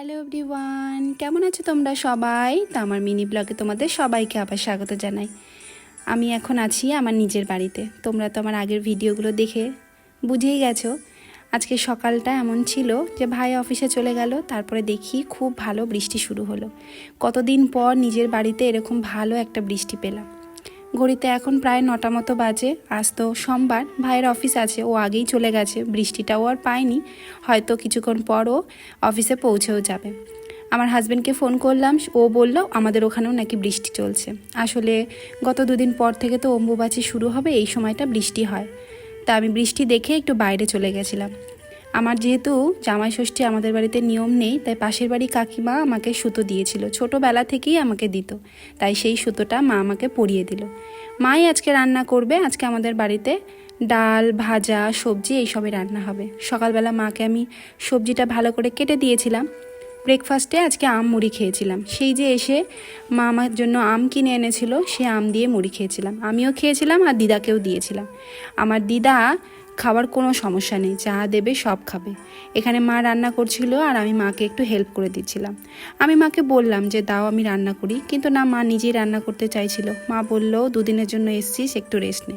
Hello everyone, কেমন আছো তোমরা সবাই? তো আমার মিনি ব্লগে তোমাদের সবাইকে আবার স্বাগত জানাই। আমি এখন আছি আমার নিজের বাড়িতে। তোমরা তো আমার আগের ভিডিওগুলো দেখে বুঝেই গেছো। আজকে সকালটা এমন ছিল যে ভাই অফিসে চলে গেল, তারপরে দেখি খুব ভালো বৃষ্টি শুরু হলো। কতদিন পর নিজের বাড়িতে এরকম ভালো একটা বৃষ্টি পেলাম। ঘড়িতে এখন প্রায় 9টা মতো বাজে। আজ তো সোমবার, ভাইয়ের অফিস আছে, ও আগেই চলে গেছে, বৃষ্টিটাও আর পায়নি, হয়তো কিছুক্ষণ পরও অফিসে পৌঁছেও যাবে। আমার হাজব্যান্ডকে ফোন করলাম, ও বলল আমাদের ওখানেও নাকি বৃষ্টি চলছে। আসলে গত দুদিন পর থেকে তো অম্বুবাচী শুরু হবে, এই সময়টা বৃষ্টি হয়। তা আমি বৃষ্টি দেখে একটু বাইরে চলে গেছিলাম। আমার যেহেতু জামাই ষষ্ঠী আমাদের বাড়িতে নিয়ম নেই, তাই পাশের বাড়ি কাকিমা আমাকে সুতো দিয়েছিল, ছোটোবেলা থেকেই আমাকে দিত, তাই সেই সুতোটা মা আমাকে পরিয়ে দিল। মাই আজকে রান্না করবে। আজকে আমাদের বাড়িতে ডাল, ভাজা, সবজি এইসবই রান্না হবে। সকালবেলা মাকে আমি সবজিটা ভালো করে কেটে দিয়েছিলাম। ব্রেকফাস্টে আজকে আম মুড়ি খেয়েছিলাম। সেই যে এসে মা আমার জন্য আম কিনে এনেছিল, সে আম দিয়ে মুড়ি খেয়েছিলাম। আমিও খেয়েছিলাম আর দিদাকেও দিয়েছিলাম। আমার দিদা খাবার কোনো সমস্যা নেই, যা দেবে সব খাবে। এখানে মা রান্না করছিল আর আমি মাকে একটু হেল্প করে দিচ্ছিলাম। আমি মাকে বললাম যে দাও আমি রান্না করি, কিন্তু না, মা নিজেই রান্না করতে চাইছিল। মা বলল দুদিনের জন্য এসছিস, একটু রেস্ট নে।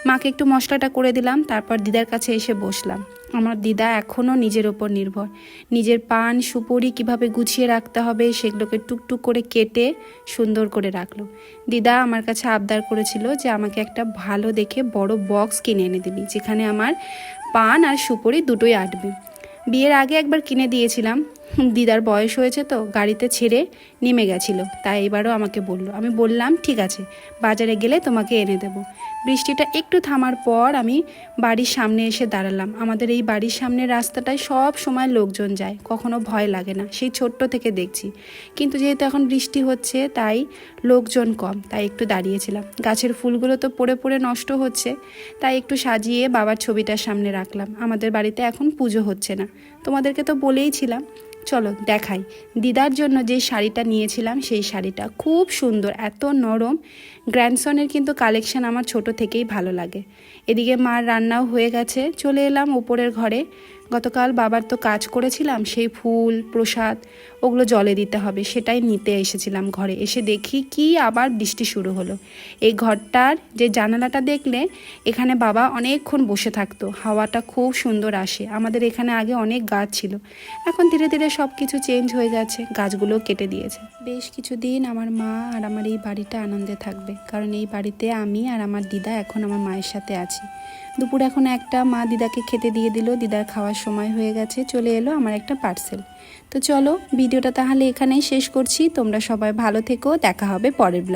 মাকে একটু মশলাটা করে দিলাম, তারপর দিদার কাছে এসে বসলাম। আমার দিদা এখনও নিজের ওপর নির্ভর। নিজের পান সুপুরি কিভাবে গুছিয়ে রাখতে হবে সেগুলোকে টুকটুক করে কেটে সুন্দর করে রাখলো। দিদা আমার কাছে আবদার করেছিল যে আমাকে একটা ভালো দেখে বড় বক্স কিনে এনে দিবি, যেখানে আমার পান আর সুপুরি দুটোই আটবে। বিয়ের আগে একবার কিনে দিয়েছিলাম, দিদার বয়স হয়েছে তো গাড়িতে ছেড়ে নেমে গেছিল, তাই এবারও আমাকে বলল। আমি বললাম ঠিক আছে, বাজারে গেলে তোমাকে এনে দেব। বৃষ্টিটা একটু থামার পর আমি বাড়ির সামনে এসে দাঁড়ালাম। আমাদের এই বাড়ির সামনের রাস্তাটায় সব সময় লোকজন যায়, কখনো ভয় লাগে না, সেই ছোট্ট থেকে দেখছি। কিন্তু যেহেতু এখন বৃষ্টি হচ্ছে তাই লোকজন কম, তাই একটু দাঁড়িয়েছিলাম। গাছের ফুলগুলো তো পড়ে পড়ে নষ্ট হচ্ছে, তাই একটু সাজিয়ে বাবার ছবিটার সামনে রাখলাম। আমাদের বাড়িতে এখন পুজো হচ্ছে না, তোমাদেরকে তো বলেইছিলাম। চলো দেখাই। দিদার জন্য যে শাড়িটা নিয়েছিলাম সেই শাড়িটা খুব সুন্দর, এত নরম। গ্র্যান্ডসনের কিন্তু কালেকশন আমার ছোট থেকেই ভালো লাগে। এদিকে মার রান্নাও হয়ে গেছে, চলে এলাম উপরের ঘরে। গতকাল বাবার তো কাজ করেছিলাম, সেই ফুল প্রসাদ ওগুলো জলে দিতে হবে, সেটাই নিতে এসেছিলাম ঘরে। এসে দেখি কি আবার বৃষ্টি শুরু হলো। এই ঘরটার যে জানালাটা দেখলে, এখানে বাবা অনেকক্ষণ বসে থাকতো, হাওয়াটা খুব সুন্দর আসে। আমাদের এখানে আগে অনেক গাছ ছিল, এখন ধীরে ধীরে সব কিছু চেঞ্জ হয়ে যাচ্ছে, গাছগুলো কেটে দিয়েছে। বেশ কিছুদিন আমার মা আর আমার এই বাড়িটা আনন্দে থাকবে, কারণ এই বাড়িতে আমি আর আমার দিদা এখন আমার মায়ের সাথে আছি। দুপুর এখন একটা, মা দিদাকে খেতে দিয়ে দিল, দিদার খাওয়ার সময় হয়ে গেছে, চলে এলো আমার একটা পার্সেল। তো চলো ভিডিওটা তাহলে এখানেই শেষ করছি। তোমরা সবাই ভালো থেকো, দেখা হবে পরের ব্লগ।